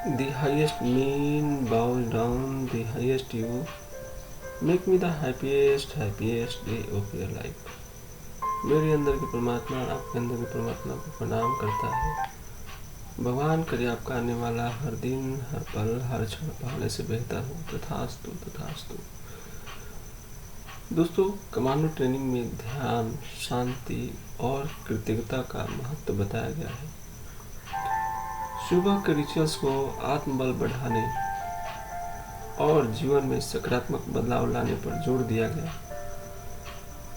The highest mean bows down, the highest you make me the happiest day of your life. मेरे अंदर की परमात्मा आपके अंदर की परमात्मा को प्रणाम करता है। भगवान करे आपका आने वाला हर दिन, हर पल, हर क्षण पहले से बेहतर हो। तथास्तु तथास्तु। दोस्तों, कमांडो ट्रेनिंग में ध्यान, शांति और कृतज्ञता का महत्व बताया गया है। सुबह के रिचुअल्स को आत्मबल बढ़ाने और जीवन में सकारात्मक बदलाव लाने पर जोर दिया गया।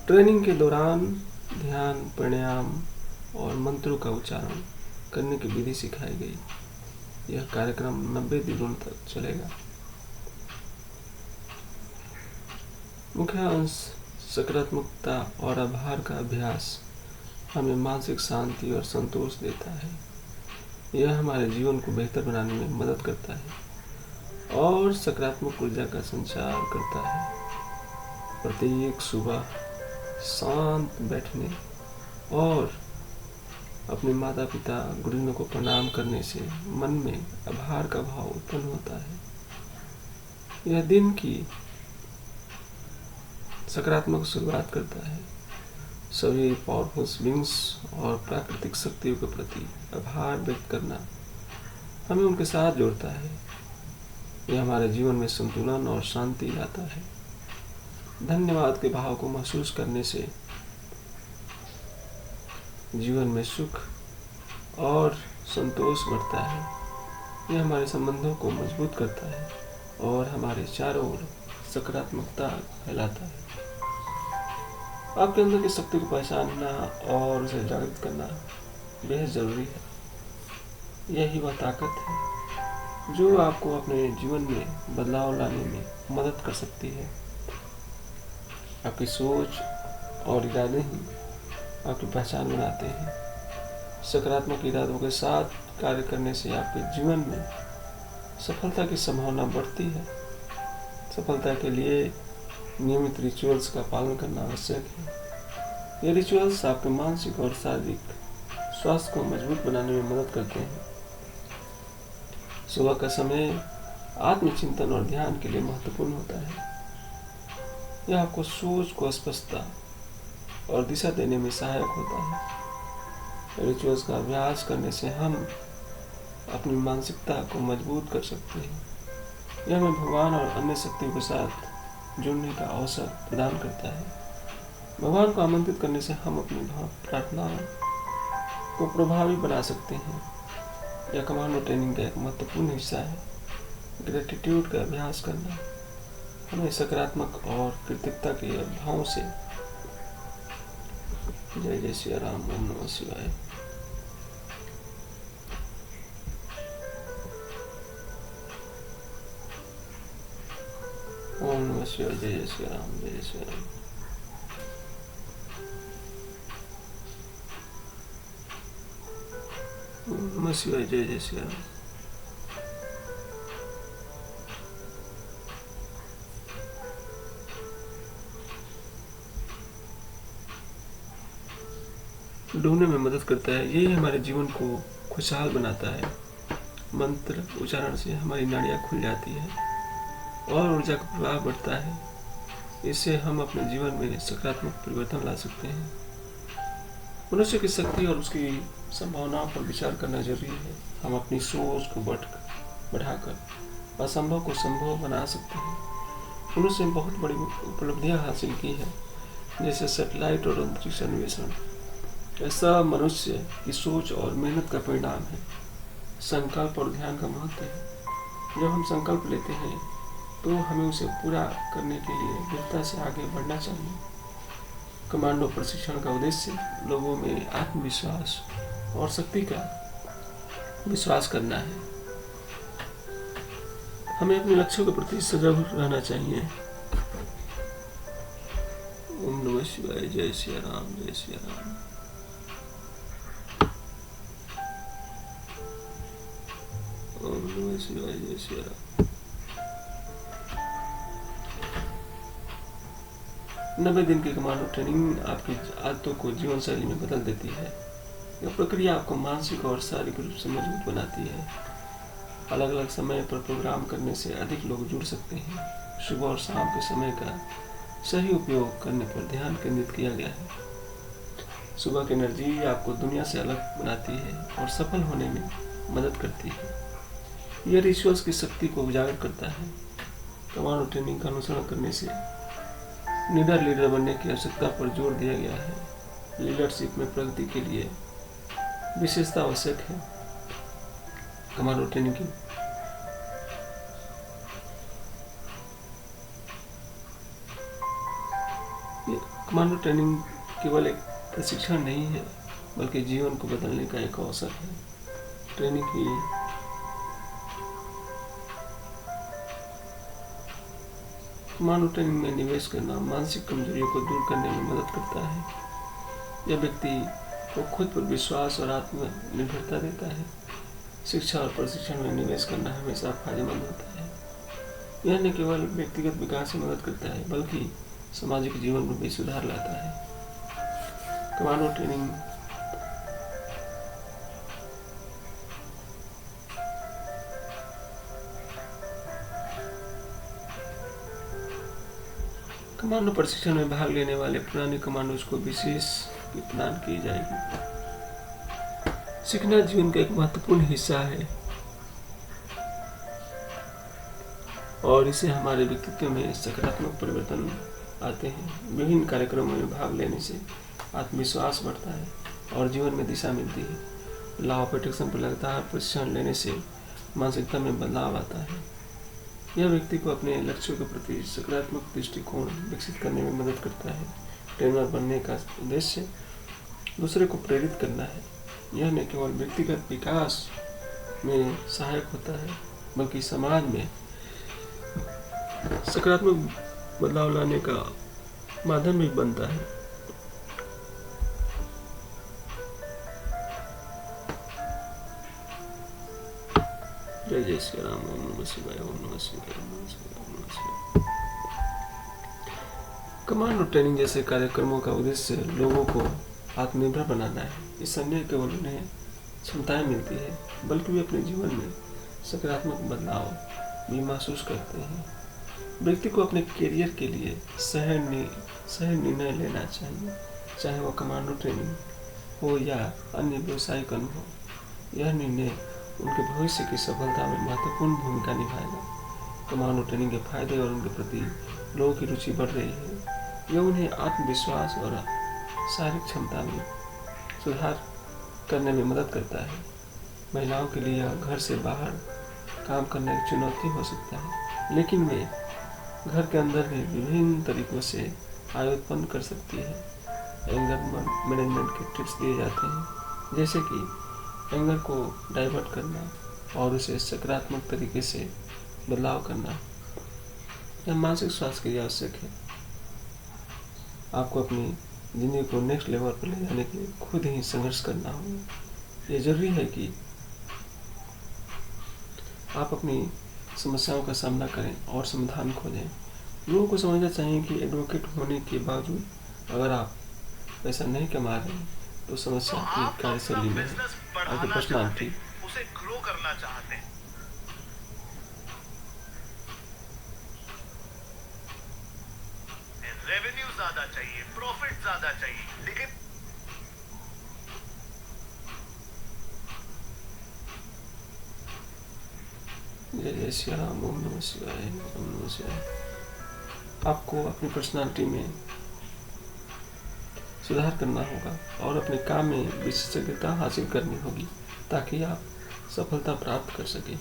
ट्रेनिंग के दौरान ध्यान, प्राणायाम और मंत्रों का उच्चारण करने की विधि सिखाई गई। यह कार्यक्रम 90 दिनों तक चलेगा। मुख्य अंश सकारात्मकता और आभार का अभ्यास हमें मानसिक शांति और संतोष देता है। यह हमारे जीवन को बेहतर बनाने में मदद करता है और सकारात्मक ऊर्जा का संचार करता है। प्रत्येक सुबह शांत बैठने और अपने माता पिता, गुरुजनों को प्रणाम करने से मन में आभार का भाव उत्पन्न होता है। यह दिन की सकारात्मक शुरुआत करता है। सभी पावरफुल बीइंग्स और प्राकृतिक शक्तियों के प्रति आभार व्यक्त करना हमें उनके साथ जोड़ता है। यह हमारे जीवन में संतुलन और शांति लाता है। धन्यवाद के भाव को महसूस करने से जीवन में सुख और संतोष बढ़ता है। यह हमारे संबंधों को मजबूत करता है और हमारे चारों ओर सकारात्मकता फैलाता है। आपके अंदर की शक्ति को पहचानना और उसे जागृत करना बेहद जरूरी है। यही वह ताकत है जो आपको अपने जीवन में बदलाव लाने में मदद कर सकती है। आपकी सोच और इरादे ही आपकी पहचान बनाते हैं। सकारात्मक इरादों के साथ कार्य करने से आपके जीवन में सफलता की संभावना बढ़ती है। सफलता के लिए नियमित रिचुअल्स का पालन करना आवश्यक है। ये रिचुअल्स आपके मानसिक और शारीरिक स्वास्थ्य को मजबूत बनाने में मदद करते हैं। सुबह का समय आत्मचिंतन और ध्यान के लिए महत्वपूर्ण होता है। यह आपको सोच को स्पष्टता और दिशा देने में सहायक होता है। रिचुअल्स का अभ्यास करने से हम अपनी मानसिकता को मजबूत कर सकते हैं। यह हमें भगवान और अन्य शक्तियों के साथ जुड़ने का अवसर प्रदान करता है। भगवान को आमंत्रित करने से हम अपनी प्रार्थनाओं को प्रभावी बना सकते हैं। यह कमांडो ट्रेनिंग का एक महत्वपूर्ण हिस्सा है। ग्रेटिट्यूड का अभ्यास करना हमें सकारात्मक और कृतज्ञता के भाव से जय जय श्री राम, ओम नमः शिवाय। ओम नमः शिवाय। जय जय श्री राम, जय जय श्री राम। ओम नमः शिवाय। जय जय श्री राम। ढूंढने में मदद करता है। यही हमारे जीवन को खुशहाल बनाता है। मंत्र उच्चारण से हमारी नाड़ियाँ खुल जाती है और ऊर्जा का प्रवाह बढ़ता है। इससे हम अपने जीवन में सकारात्मक परिवर्तन ला सकते हैं। मनुष्य की शक्ति और उसकी संभावनाओं पर विचार करना जरूरी है। हम अपनी सोच को बढ़ाकर असंभव को संभव बना सकते हैं। मनुष्य ने बहुत बड़ी उपलब्धियां हासिल की है, जैसे सैटेलाइट और अंतरिक्ष अन्वेषण। ऐसा मनुष्य की सोच और मेहनत का परिणाम है। संकल्प और ध्यान का महत्व है। जब हम संकल्प लेते हैं तो हमें उसे पूरा करने के लिए दृढ़ता से आगे बढ़ना चाहिए। कमांडो प्रशिक्षण का उद्देश्य लोगों में आत्मविश्वास और शक्ति का विश्वास करना है। हमें अपने लक्ष्यों के प्रति सजग रहना चाहिए। ओम नमः शिवाय। जय श्री राम, जय श्री राम। ओम नमः शिवाय। जय श्री राम। 90 दिन की कमांडो ट्रेनिंग आपकी आदतों को जीवन शैली में बदल देती है। यह प्रक्रिया आपको मानसिक और शारीरिक रूप से मजबूत बनाती है। अलग अलग समय पर प्रोग्राम करने से अधिक लोग जुड़ सकते हैं। सुबह और शाम के समय का सही उपयोग करने पर ध्यान केंद्रित किया गया है। सुबह की एनर्जी आपको दुनिया से अलग बनाती है और सफल होने में मदद करती है। यह रिचुअल्स की शक्ति को उजागर करता है। कमांडो ट्रेनिंग का अनुसरण करने से निडर लीडर बनने की आवश्यकता पर जोर दिया गया है। लीडरशिप में प्रगति के लिए विशेषता आवश्यक है। कमांडो ट्रेनिंग की कमांडो ट्रेनिंग केवल एक प्रशिक्षण नहीं है, बल्कि जीवन को बदलने का एक अवसर है। ट्रेनिंग की कमांडो ट्रेनिंग में निवेश करना मानसिक कमजोरियों को दूर करने में मदद करता है। यह व्यक्ति को खुद पर विश्वास और आत्मनिर्भरता देता है। शिक्षा और प्रशिक्षण में निवेश करना हमेशा फायदेमंद होता है। यह न केवल व्यक्तिगत विकास में मदद करता है, बल्कि सामाजिक जीवन में भी सुधार लाता है। कमांडो ट्रेनिंग कमांडो प्रशिक्षण में भाग लेने वाले पुराने कमांडोज को विशेष प्रदान की जाएगी। सीखना जीवन का एक महत्वपूर्ण हिस्सा है और इसे हमारे व्यक्तित्व में सकारात्मक परिवर्तन आते हैं। विभिन्न कार्यक्रमों में भाग लेने से आत्मविश्वास बढ़ता है और जीवन में दिशा मिलती है। लॉ ऑफ अट्रैक्शन पर लगातार प्रशिक्षण लेने से मानसिकता में बदलाव आता है। यह व्यक्ति को अपने लक्ष्यों के प्रति सकारात्मक दृष्टिकोण विकसित करने में मदद करता है। ट्रेनर बनने का उद्देश्य दूसरे को प्रेरित करना है। यह न केवल व्यक्तिगत विकास में सहायक होता है, बल्कि समाज में सकारात्मक बदलाव लाने का माध्यम भी बनता है। जय जय श्री राम। ओम नमः शिवाय। ओम नमः शिवाय। ओम नमः शिवाय। ओम नमः शिवाय। कमांडो ट्रेनिंग जैसे कार्यक्रमों का उद्देश्य लोगों को आत्मनिर्भर बनाना है। इस समय केवल उन्हें क्षमताएं मिलती है, बल्कि वे अपने जीवन में सकारात्मक बदलाव भी महसूस करते हैं। व्यक्ति को अपने करियर के लिए सही निर्णय लेना चाहिए, चाहे वह कमांडो ट्रेनिंग हो या अन्य व्यवसायिक अनुभव। यह निर्णय उनके भविष्य की सफलता में महत्वपूर्ण भूमिका निभाएगा। कमांडो ट्रेनिंग के फायदे और उनके प्रति लोगों की रुचि बढ़ रही है। यह उन्हें आत्मविश्वास और शारीरिक क्षमता में सुधार करने में मदद करता है। महिलाओं के लिए घर से बाहर काम करना एक चुनौती हो सकता है, लेकिन वे घर के अंदर भी विभिन्न तरीकों से आय उत्पन्न कर सकती है। एंगर मैनेजमेंट के टिप्स दिए जाते हैं, जैसे कि एंगर को डाइवर्ट करना और उसे सकारात्मक तरीके से बदलाव करना। यह मानसिक स्वास्थ्य के लिए आवश्यक है। आपको अपनी जिंदगी को नेक्स्ट लेवल पर ले जाने के लिए खुद ही संघर्ष करना होगा। यह जरूरी है कि आप अपनी समस्याओं का सामना करें और समाधान खोजें। लोगों को समझना चाहिए कि एडवोकेट होने के बावजूद अगर आप पैसा नहीं कमा रहे हैं तो समस्या आपकी कार्यशैली में है, आपकी पर्सनालिटी उसे ग्रो करना चाहते हैं। रेवेन्यू ज्यादा चाहिए, प्रॉफिट ज्यादा चाहिए, लेकिन जय जय श्री राम। ओम नमः शिवाय। ओम नमः शिवाय। आपको अपनी पर्सनालिटी में सुधार करना होगा और अपने काम में विशेषज्ञता हासिल करनी होगी ताकि आप सफलता प्राप्त कर सकें।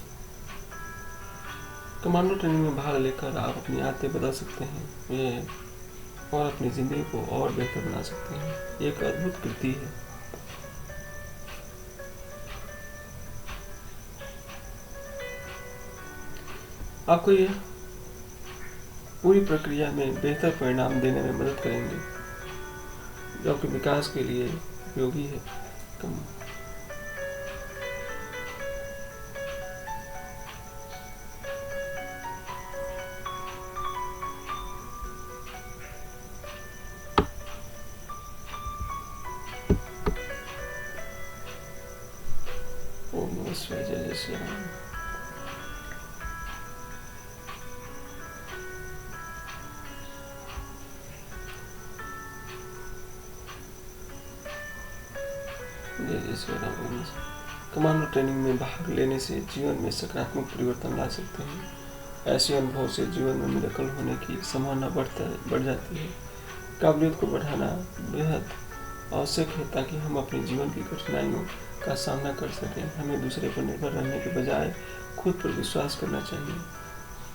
कमांडो ट्रेनिंग में भाग लेकर आप अपनी आदतें बदल सकते हैं और अपनी जिंदगी को और बेहतर बना सकते हैं। ये एक अद्भुत कृति है। आपको यह पूरी प्रक्रिया में बेहतर परिणाम देने में मदद करेंगे, जो आपके विकास के लिए उपयोगी है। ओम नमः शिवाय। जय जय श्री राम। जय जय श्री राम। कमांडो ट्रेनिंग में भाग लेने से जीवन में सकारात्मक परिवर्तन ला सकते हैं। ऐसे अनुभव से जीवन में मिरेकल होने की संभावना बढ़ जाती है। काबिलियत को बढ़ाना बेहद आवश्यक है ताकि हम अपने जीवन की कठिनाइयों का सामना कर सकें। हमें दूसरे पर निर्भर रहने के बजाय खुद पर विश्वास करना चाहिए।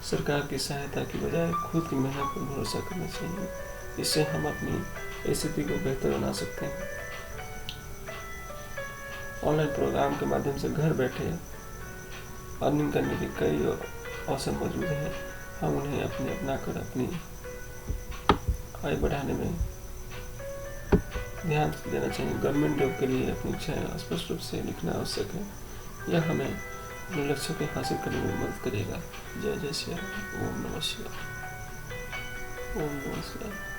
सरकार की सहायता की बजाय खुद की मेहनत पर भरोसा करना चाहिए। इससे हम अपनी स्थिति को बेहतर बना सकते हैं। ऑनलाइन प्रोग्राम के माध्यम से घर बैठे अर्निंग करने के कई अवसर मौजूद हैं। हम उन्हें अपनाकर अपनी आय बढ़ाने में ध्यान देना चाहिए। गवर्नमेंट जॉब के लिए अपनी इच्छाएं स्पष्ट रूप से लिखना आवश्यक है। यह हमें अपने लक्ष्यों को हासिल करने में मदद करेगा। जय जय श्री राम। ओम नमः शिवाय। ओम नमः शिवाय।